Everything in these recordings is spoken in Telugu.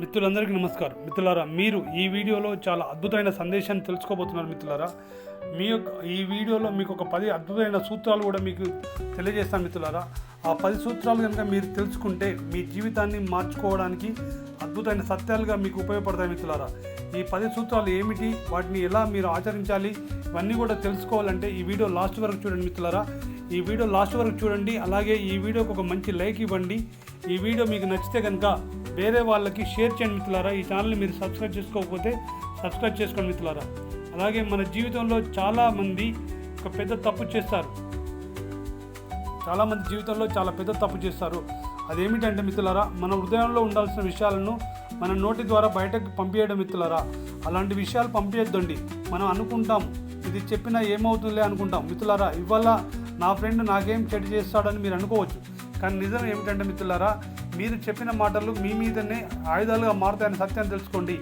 మిత్రులందరికీ నమస్కారం. మిత్రులారా, మీరు ఈ వీడియోలో చాలా అద్భుతమైన సందేశాన్ని తెలుసుకోబోతున్నారు. మిత్రులారా, ఈ వీడియోలో మీకు ఒక 10 అద్భుతమైన సూత్రాలు కూడా మీకు తెలియజేస్తాను. మిత్రులారా, ఆ 10 సూత్రాలు కనుక మీరు తెలుసుకుంటే మీ జీవితాన్ని మార్చుకోవడానికి అద్భుతమైన సత్యాలుగా మీకు ఉపయోగపడతాయి. మిత్రులారా, ఈ 10 సూత్రాలు ఏమిటి, వాటిని ఎలా మీరు ఆచరించాలి, ఇవన్నీ కూడా తెలుసుకోవాలంటే ఈ వీడియో లాస్ట్ వరకు చూడండి. మిత్రులారా, ఈ వీడియో లాస్ట్ వరకు చూడండి. అలాగే ఈ వీడియోకి ఒక మంచి లైక్ ఇవ్వండి. ఈ వీడియో మీకు నచ్చితే కనుక వేరే వాళ్ళకి షేర్ చేయండి. మిత్రులారా, ఈ ఛానల్ని మీరు సబ్స్క్రైబ్ చేసుకోకపోతే సబ్స్క్రైబ్ చేసుకోండి. మిత్రులారా, అలాగే మన జీవితంలో చాలామంది ఒక పెద్ద తప్పు చేస్తారు. చాలామంది జీవితంలో చాలా పెద్ద తప్పు చేస్తారు. అదేమిటంటే మిత్రులారా, మన హృదయంలో ఉండాల్సిన విషయాలను మన నోటి ద్వారా బయటకు పంపించడం. మిత్రులారా, అలాంటి విషయాలు పంపించద్దండి. మనం అనుకుంటాం ఇది చెప్పినా ఏమవుతుందిలే అనుకుంటాం. మిత్రులారా, ఇవాళ నా ఫ్రెండ్ నాకేం చెడు చేస్తాడని మీరు అనుకోవచ్చు. కానీ నిజం ఏమిటంటే మిత్రులారా, మీరు చెప్పిన మాటలు మీ మీదనే ఆయుధాలుగా మారుతాయని సత్యాన్ని తెలుసుకోండి.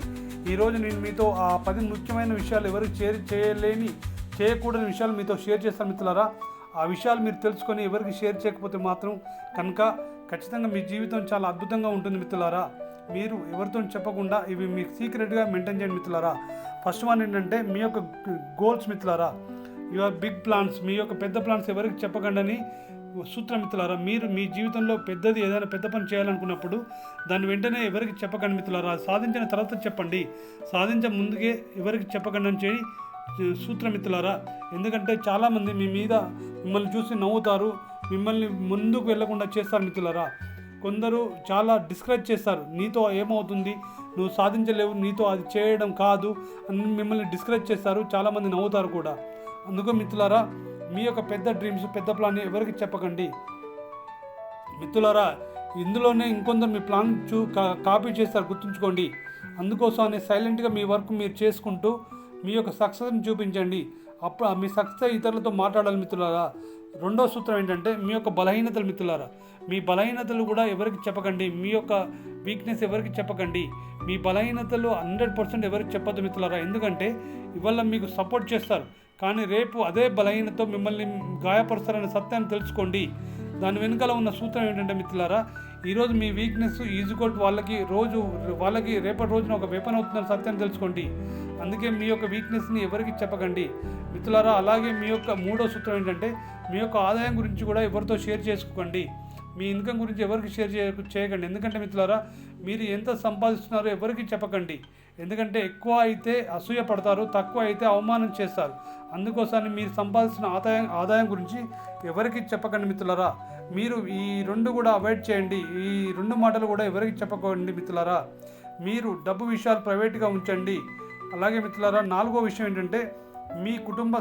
ఈరోజు నేను మీతో ఆ 10 ముఖ్యమైన విషయాలు ఎవరికి చేయకూడని విషయాలు మీతో షేర్ చేస్తాను. మిత్రులారా, ఆ విషయాలు మీరు తెలుసుకొని ఎవరికి షేర్ చేయకపోతే మాత్రం కనుక ఖచ్చితంగా మీ జీవితం చాలా అద్భుతంగా ఉంటుంది. మిత్రులారా, మీరు ఎవరితో చెప్పకుండా ఇవి మీకు సీక్రెట్గా మెయింటైన్ చేయండి. మిత్రులారా, ఫస్ట్ వన్ ఏంటంటే మీ యొక్క గోల్స్. మిత్రులారా, యువర్ బిగ్ ప్లాన్స్, మీ యొక్క పెద్ద ప్లాన్స్ ఎవరికి చెప్పకండి సూత్రం. మిత్రులారా, మీరు మీ జీవితంలో ఏదైనా పెద్ద పని చేయాలనుకున్నప్పుడు దాన్ని వెంటనే ఎవరికి చెప్పకండి. మిత్రులారా, సాధించిన తర్వాత చెప్పండి, సాధించే ముందుకే ఎవరికి చెప్పకండి అని చేయి సూత్రం. మిత్రులారా, ఎందుకంటే చాలామంది మిమ్మల్ని చూసి నవ్వుతారు, మిమ్మల్ని ముందుకు వెళ్లకుండా చేస్తారు. మిత్రులారా, కొందరు చాలా డిస్కరేజ్ చేస్తారు. నీతో ఏమవుతుంది, నువ్వు సాధించలేవు, నీతో అది చేయడం కాదు అని మిమ్మల్ని డిస్కరేజ్ చేస్తారు. చాలామంది నవ్వుతారు కూడా. అందుకో మిత్రులారా, మీ యొక్క పెద్ద డ్రీమ్స్, పెద్ద ప్లాన్ ఎవరికి చెప్పకండి. మిత్రులారా, ఇందులోనే ఇంకొందరు మీ ప్లాన్ కాపీ చేస్తారు, గుర్తుంచుకోండి. అందుకోసమని సైలెంట్గా మీ వర్క్ మీరు చేసుకుంటూ మీ యొక్క సక్సెస్ని చూపించండి. అప్పుడు మీ సక్సెస్ ఇతరులతో మాట్లాడాలి. మిత్రులారా, రెండో సూత్రం ఏంటంటే మీ యొక్క బలహీనతలు. మిత్రులారా, మీ బలహీనతలు కూడా ఎవరికి చెప్పకండి. మీ యొక్క వీక్నెస్ ఎవరికి చెప్పకండి. మీ బలహీనతలు 100% ఎవరికి చెప్పద్దు. మిత్రులారా, ఎందుకంటే ఇవాళ మీకు సపోర్ట్ చేస్తారు, కానీ రేపు అదే బలహీనతతో మిమ్మల్ని గాయపరుస్తారనే సత్యాన్ని తెలుసుకోండి. దాని వెనుకల ఉన్న సూత్రం ఏంటంటే మిత్రులారా, ఈరోజు మీ వీక్నెస్ ఈజీకోట్ వాళ్ళకి రేపటి రోజున ఒక వెపన్ అవుతుందని సత్యాన్ని తెలుసుకోండి. అందుకే మీ యొక్క వీక్నెస్ని ఎవరికి చెప్పకండి. మిత్రులారా, అలాగే మీ యొక్క మూడో సూత్రం ఏంటంటే మీ యొక్క ఆదాయం గురించి కూడా ఎవరితో షేర్ చేసుకోకండి. మీ ఇన్కమ్ గురించి ఎవరికి షేర్ చేయకండి. ఎందుకంటే మిత్రులారా, మీరు ఎంత సంపాదిస్తున్నారో ఎవరికి చెప్పకండి. ఎందుకంటే ఎక్కువ అయితే అసూయ పడతారు, తక్కువ అయితే అవమానం చేస్తారు. అందుకోసాన్ని మీరు సంపాదిస్తున్న ఆదాయం గురించి ఎవరికి చెప్పకండి. మిత్రులారా, మీరు ఈ 2 కూడా అవాయిడ్ చేయండి. ఈ 2 మాటలు కూడా ఎవరికి చెప్పకండి. మిత్రులారా, మీరు డబ్బు విషయాలు ప్రైవేట్గా ఉంచండి. అలాగే మిత్రులారా, 4వ విషయం ఏంటంటే మీ కుటుంబ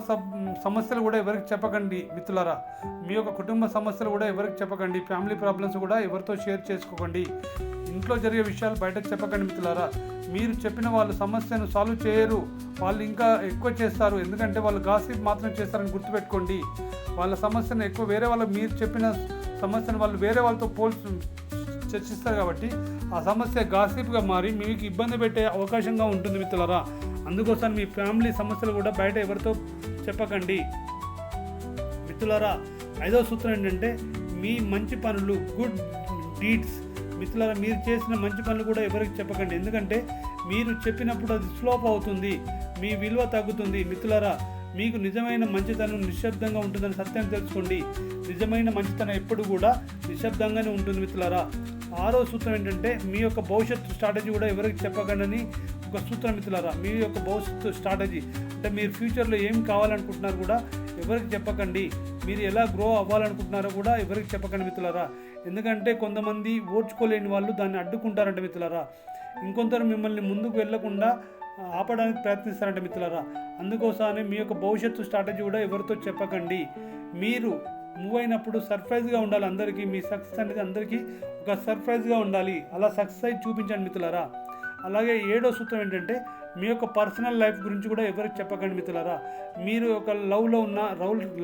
సమస్యలు కూడా ఎవరికి చెప్పకండి. మిత్రులారా, మీ యొక్క కుటుంబ సమస్యలు కూడా ఎవరికి చెప్పకండి. ఫ్యామిలీ ప్రాబ్లమ్స్ కూడా ఎవరితో షేర్ చేసుకోకండి. ఇంట్లో జరిగే విషయాలు బయటకు చెప్పకండి. మిత్రులారా, మీరు చెప్పిన వాళ్ళు సమస్యను సాల్వ్ చేయరు, వాళ్ళు ఇంకా ఎక్కువ చేస్తారు. ఎందుకంటే వాళ్ళు గాసిప్ మాత్రం చేస్తారని గుర్తుపెట్టుకోండి. వాళ్ళ సమస్యను ఎక్కువ మీరు చెప్పిన సమస్యను వాళ్ళు వేరే వాళ్ళతో చర్చిస్తారు కాబట్టి ఆ సమస్య గాసిప్గా మారి మీకు ఇబ్బంది పెట్టే అవకాశంగా ఉంటుంది. మిత్రులారా, అందుకోసం మీ ఫ్యామిలీ సమస్యలు కూడా బయట ఎవరితో చెప్పకండి. మిత్రులారా, 5వ సూత్రం ఏంటంటే మీ మంచి పనులు, గుడ్ డీడ్స్. మిత్రులారా, మీరు చేసిన మంచి పనులు కూడా ఎవరికి చెప్పకండి. ఎందుకంటే మీరు చెప్పినప్పుడు అది స్లోప్ అవుతుంది, మీ విలువ తగ్గుతుంది. మిత్రులారా, మీకు నిజమైన మంచితనం నిశ్శబ్దంగా ఉంటుందని సత్యం తెలుసుకోండి. నిజమైన మంచితనం ఎప్పుడు కూడా నిశ్శబ్దంగానే ఉంటుంది. మిత్రులారా, 6వ సూత్రం ఏంటంటే మీ యొక్క భవిష్యత్తు స్ట్రాటజీ కూడా ఎవరికి చెప్పకండి ఒక సూత్రం. మిత్రులారా, మీ యొక్క భవిష్యత్తు స్ట్రాటజీ అంటే మీరు ఫ్యూచర్లో ఏం కావాలనుకుంటున్నారు కూడా ఎవరికి చెప్పకండి. మీరు ఎలా గ్రో అవ్వాలనుకుంటున్నారో కూడా ఎవరికి చెప్పకండి. మిత్రులారా, ఎందుకంటే కొంతమంది ఓర్చుకోలేని వాళ్ళు దాన్ని అడ్డుకుంటారంట. మిత్రులారా, ఇంకొందరు మిమ్మల్ని ముందుకు వెళ్లకుండా ఆపడానికి ప్రయత్నిస్తారంట. మిత్రులారా, అందుకోసమే మీ యొక్క భవిష్యత్తు స్ట్రాటజీ కూడా ఎవరితో చెప్పకండి. మీరు మూవ్ అయినప్పుడు సర్ప్రైజ్గా ఉండాలి అందరికీ. మీ సక్సెస్ అనేది అందరికీ ఒక సర్ప్రైజ్గా ఉండాలి. అలా సక్సెస్ అయి చూపించండి. మిత్రులారా, అలాగే 7వ సూత్రం ఏంటంటే మీ యొక్క పర్సనల్ లైఫ్ గురించి కూడా ఎవరికి చెప్పకండి. మిత్రులారా, మీరు ఒక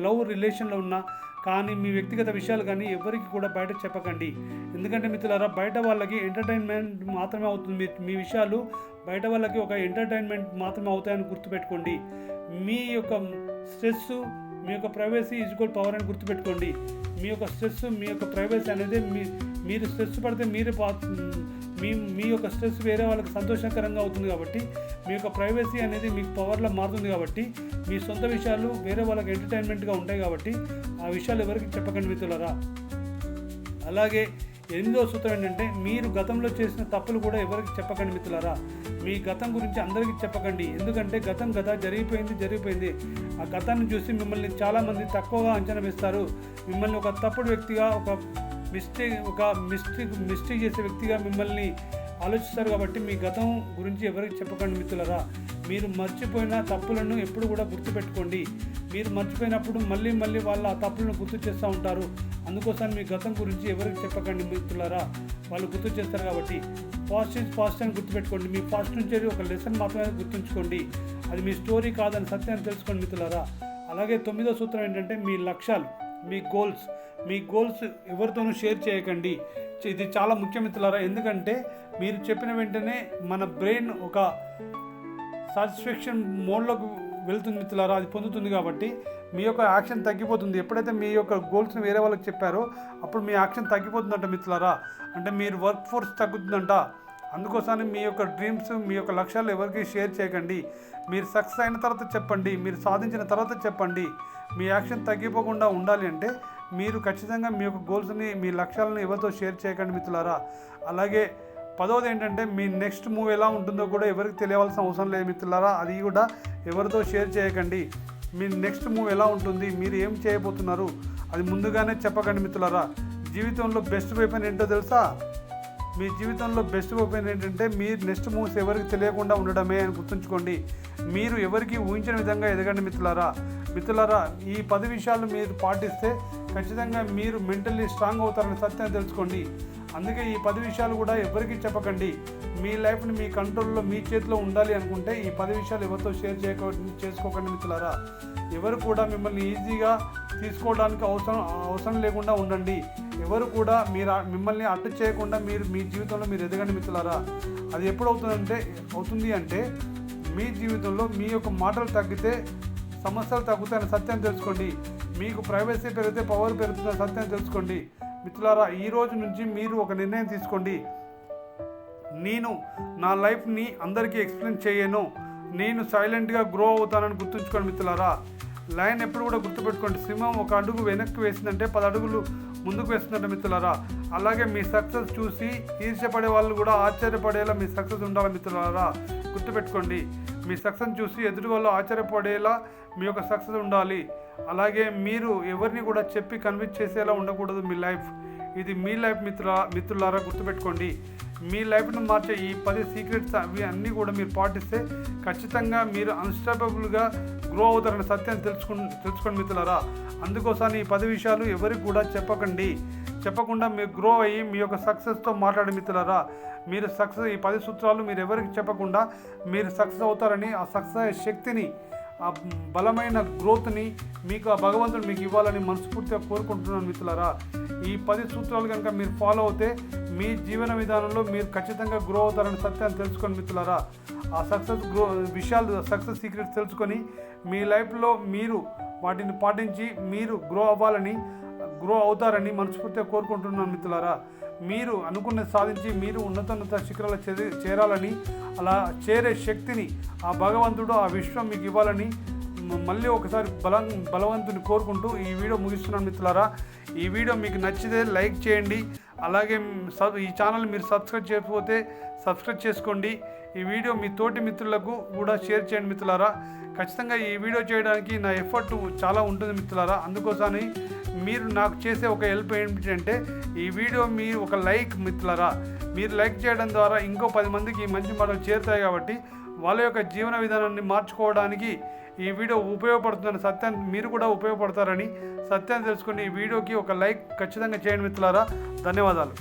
లవ్ రిలేషన్లో ఉన్నా కానీ మీ వ్యక్తిగత విషయాలు కానీ ఎవరికి కూడా బయట చెప్పకండి. ఎందుకంటే మిత్రులారా, బయట వాళ్ళకి ఎంటర్టైన్మెంట్ మాత్రమే అవుతుంది. మీ విషయాలు బయట వాళ్ళకి ఒక ఎంటర్టైన్మెంట్ మాత్రమే అవుతాయని గుర్తుపెట్టుకోండి. మీ యొక్క స్ట్రెస్, మీ యొక్క ప్రైవసీ ఈజ్వల్ పవర్ అని గుర్తుపెట్టుకోండి. మీ యొక్క స్ట్రెస్, మీ యొక్క ప్రైవసీ అనేది మీరు స్ట్రెస్ పడితే మీ యొక్క స్ట్రెస్ వేరే వాళ్ళకి సంతోషకరంగా అవుతుంది కాబట్టి మీ యొక్క ప్రైవసీ అనేది మీకు పవర్లో మారుతుంది కాబట్టి మీ సొంత విషయాలు వేరే వాళ్ళకి ఎంటర్టైన్మెంట్గా ఉంటాయి కాబట్టి ఆ విషయాలు ఎవరికి చెప్పకండి మిత్రులారా. అలాగే 8వ సూత్రం ఏంటంటే మీరు గతంలో చేసిన తప్పులు కూడా ఎవరికి చెప్పకండి మిత్రులారా. మీ గతం గురించి అందరికీ చెప్పకండి. ఎందుకంటే గతం జరిగిపోయింది. ఆ గతాన్ని చూసి మిమ్మల్ని చాలామంది తక్కువగా అంచనా వేస్తారు. మిమ్మల్ని ఒక తప్పుడు వ్యక్తిగా, ఒక మిస్టేక్ చేసే వ్యక్తిగా మిమ్మల్ని ఆలోచిస్తారు. కాబట్టి మీ గతం గురించి ఎవరికి చెప్పకండి మిత్రులారా. మీరు మర్చిపోయిన తప్పులను ఎప్పుడు కూడా గుర్తుపెట్టుకోండి. మీరు మర్చిపోయినప్పుడు మళ్ళీ వాళ్ళ ఆ తప్పులను గుర్తు చేస్తూ ఉంటారు. అందుకోసం మీ గతం గురించి ఎవరికి చెప్పకండి మిత్రులారా. వాళ్ళు గుర్తు చేస్తారు కాబట్టి పాస్ట్ ఈజ్ పాస్ట్ అని గుర్తుపెట్టుకోండి. మీ పాస్ట్ నుంచి ఒక లెసన్ మాత్రమే గుర్తుంచుకోండి. అది మీ స్టోరీ కాదని సత్యాన్ని తెలుసుకోండి మిత్రులారా. అలాగే 9వ సూత్రం ఏంటంటే మీ లక్ష్యాలు, మీ గోల్స్ ఎవరితోనూ షేర్ చేయకండి. ఇది చాలా ముఖ్యం మిత్రులారా. ఎందుకంటే మీరు చెప్పిన వెంటనే మన బ్రెయిన్ ఒక సాటిస్ఫాక్షన్ మోడ్లోకి వెళ్తుంది మిత్రులారా, అది పొందుతుంది. కాబట్టి మీ యొక్క యాక్షన్ తగ్గిపోతుంది. ఎప్పుడైతే మీ యొక్క గోల్స్ని వేరే వాళ్ళకి చెప్పారో అప్పుడు మీ యాక్షన్ తగ్గిపోతుందంట మిత్రులారా. అంటే మీరు వర్క్ ఫోర్స్ తగ్గుతుందంట. అందుకోసమే మీ యొక్క డ్రీమ్స్, మీ యొక్క లక్ష్యాలు ఎవరికి షేర్ చేయకండి. మీరు సక్సెస్ అయిన తర్వాత చెప్పండి, మీరు సాధించిన తర్వాత చెప్పండి. మీ యాక్షన్ తగ్గిపోకుండా ఉండాలి అంటే మీరు ఖచ్చితంగా మీ యొక్క గోల్స్ని, మీ లక్ష్యాలను ఎవరితో షేర్ చేయకండి మిత్రులారా. అలాగే 10వది ఏంటంటే మీ నెక్స్ట్ మూవ్ ఎలా ఉంటుందో కూడా ఎవరికి తెలియవలసిన అవసరం లేదు మిత్రులారా. అది కూడా ఎవరితో షేర్ చేయకండి. మీ నెక్స్ట్ మూవ్ ఎలా ఉంటుంది, మీరు ఏం చేయబోతున్నారు అది ముందుగానే చెప్పకండి మిత్రులారా. జీవితంలో బెస్ట్ వెపన్ ఏంటో తెలుసా? మీ జీవితంలో బెస్ట్ వెపన్ ఏంటంటే మీ నెక్స్ట్ మూవ్స్ ఎవరికి తెలియకుండా ఉండడమే అని గుర్తుంచుకోండి. మీరు ఎవరికి ఊహించిన విధంగా ఎదగండి మిత్రులారా. ఈ 10 విషయాలు మీరు పాటిస్తే ఖచ్చితంగా మీరు మెంటల్లీ స్ట్రాంగ్ అవుతారని సత్యాన్ని తెలుసుకోండి. అందుకే ఈ 10 విషయాలు కూడా ఎవరికి చెప్పకండి. మీ లైఫ్ని మీ కంట్రోల్లో, మీ చేతిలో ఉండాలి అనుకుంటే ఈ 10 విషయాలు ఎవరితో షేర్ చేసుకోకండి మిత్రులారా. ఎవరు కూడా మిమ్మల్ని ఈజీగా తీసుకోవడానికి అవసరం లేకుండా ఉండండి. ఎవరు కూడా మిమ్మల్ని అడ్డు చేయకుండా మీ జీవితంలో మీరు ఎదగండి మిత్రులారా. అది ఎప్పుడు అవుతుంది అంటే మీ జీవితంలో మీ యొక్క మాటలు తగ్గితే సమస్యలు తగ్గుతాయని సత్యాన్ని తెలుసుకోండి. మీకు ప్రైవసీ పెరిగితే పవర్ పెరుగుతుందని సత్యాన్ని తెలుసుకోండి మిత్రులారా. ఈ రోజు నుంచి మీరు ఒక నిర్ణయం తీసుకోండి. నేను నా లైఫ్ని అందరికీ ఎక్స్ప్లెయిన్ చేయను, నేను సైలెంట్గా గ్రో అవుతానని గుర్తుంచుకోండి మిత్రులారా. లైన్ ఎప్పుడు కూడా గుర్తుపెట్టుకోండి. సింహం ఒక అడుగు వెనక్కి వేసిందంటే 10 అడుగులు ముందుకు వేస్తుందంట మిత్రులారా. అలాగే మీ సక్సెస్ చూసి ఈర్ష్యపడే వాళ్ళు కూడా ఆశ్చర్యపడేలా మీ సక్సెస్ ఉండాలి మిత్రులారా. గుర్తుపెట్టుకోండి, మీ సక్సెస్ చూసి ఎదుటి వాళ్ళు ఆశ్చర్యపడేలా మీ యొక్క సక్సెస్ ఉండాలి. అలాగే మీరు ఎవరిని కూడా చెప్పి కన్విన్స్ చేసేలా ఉండకూడదు మీ లైఫ్. ఇది మీ లైఫ్ మిత్రులారా. గుర్తుపెట్టుకోండి, మీ లైఫ్ను మార్చే ఈ 10 సీక్రెట్స్ అవి అన్నీ కూడా మీరు పాటిస్తే ఖచ్చితంగా మీరు అన్స్టాపబుల్గా గ్రో అవుతారని సత్యాన్ని తెలుసుకోండి మిత్రులారా. అందుకోసం ఈ 10 విషయాలు ఎవరికి కూడా చెప్పకుండా మీరు గ్రో అయ్యి మీ యొక్క సక్సెస్తో మాట్లాడే మిత్రులారా. మీరు సక్సెస్, ఈ 10 సూత్రాలు మీరు ఎవరికి చెప్పకుండా మీరు సక్సెస్ అవుతారని, ఆ సక్సెస్ శక్తిని, ఆ బలమైన గ్రోత్ని మీకు ఆ భగవంతుడు మీకు ఇవ్వాలని మనస్ఫూర్తిగా కోరుకుంటున్నాను మిత్రులారా. ఈ 10 సూత్రాలు కనుక మీరు ఫాలో అవుతే మీ జీవన విధానంలో మీరు ఖచ్చితంగా గ్రో అవుతారని సత్యాన్ని తెలుసుకోండి మిత్రులారా. ఆ సక్సెస్ సీక్రెట్స్ తెలుసుకొని మీ లైఫ్లో మీరు వాటిని పాటించి మీరు గ్రో అవుతారని మనస్ఫూర్తిగా కోరుకుంటున్నాను మిత్రులారా. మీరు అనుకున్నది సాధించి మీరు ఉన్నత శిఖరాలు చేరాలని, అలా చేరే శక్తిని ఆ భగవంతుడు, ఆ విశ్వం మీకు ఇవ్వాలని మళ్ళీ ఒకసారి బలవంతుని కోరుకుంటూ ఈ వీడియో ముగిస్తున్నాను మిత్రులారా. ఈ వీడియో మీకు నచ్చితే లైక్ చేయండి. అలాగే ఈ ఛానల్ మీరు సబ్స్క్రైబ్ చేయకపోతే సబ్స్క్రైబ్ చేసుకోండి. ఈ వీడియో మీ తోటి మిత్రులకు కూడా షేర్ చేయండి మిత్రులారా. ఖచ్చితంగా ఈ వీడియో చేయడానికి నా ఎఫర్ట్ చాలా ఉంటుంది మిత్రులారా. అందుకోసమని మీరు నాకు చేసే ఒక హెల్ప్ ఏంటంటే ఈ వీడియో మీరు ఒక లైక్ మిత్రులారా. మీరు లైక్ చేయడం ద్వారా ఇంకో 10 మందికి ఈ మంచి మాటలు చేరుతాయి. కాబట్టి వాళ్ళ యొక్క జీవన విధానాన్ని మార్చుకోవడానికి ఈ వీడియో ఉపయోగపడుతుందని సత్యాన్ని, మీరు కూడా ఉపయోగపడతారని సత్యాన్ని తెలుసుకుని ఈ వీడియోకి ఒక లైక్ ఖచ్చితంగా చేయండి మిత్రులారా. ధన్యవాదాలు.